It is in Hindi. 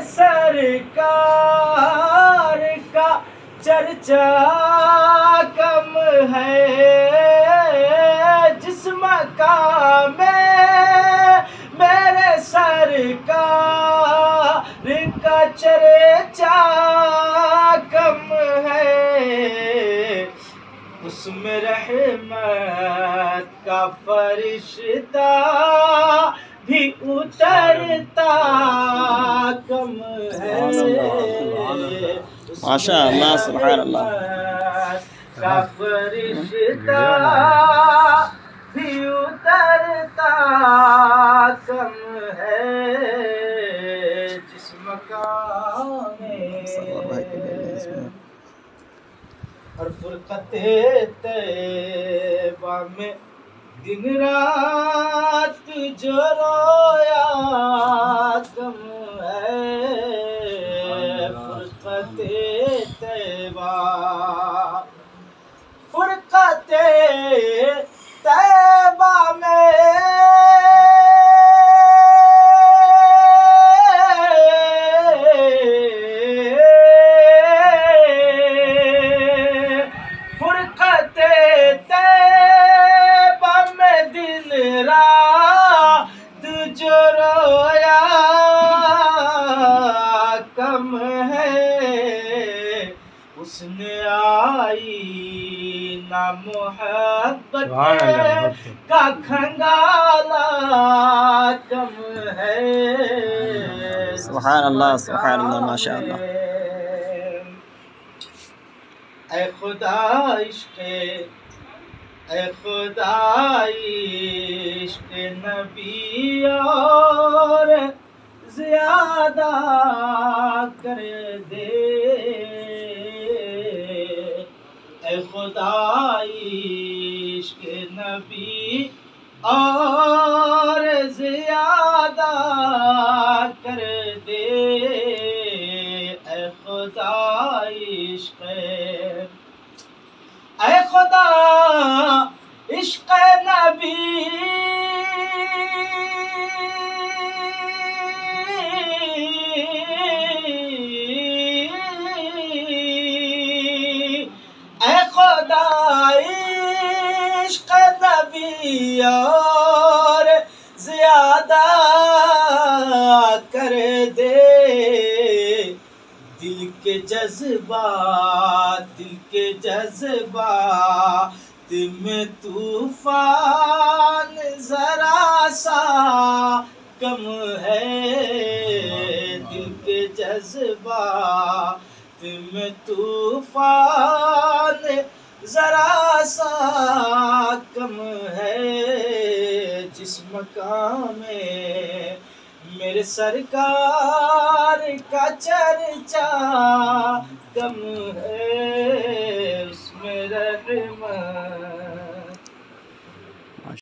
सरकार का चर्चा कम है, जिस मकाम में मेरे सरकार का चर्चा कम है, उसमें रहमत का फरिश्ता भी उतरता कम है। माशा अल्लाह, सुभान अल्लाह। का फरिश्ता भी उतरता कम है, जिस मकाम में और फुरकते तैबा में दिन रात जो रोया कम है, फुरकते तैबा, फुरकते तैबा में जो रोया कम है, उसने आई ना मोहब्बत का खंगाला कम है। सुभान अल्लाह, सुभान अल्लाह, माशा अल्लाह। ऐ खुदा इश्क़े, ऐ खुदा इश्क़ नबी और ज़्यादा कर दे, ऐ खुदा इश्क़ नबी और ज़्यादा कर दे, ऐ खुदा इश्क़, ऐ खुदा इश्क़ नबी और ज़्यादा कर दे, दिल के जज्बात, दिल के जज्बात में तूफान जरा सा कम है, दिल के जज्बात में तूफान जरा सा कम है, जिस मकाम में मेरे सरकार का चर्चा कम है।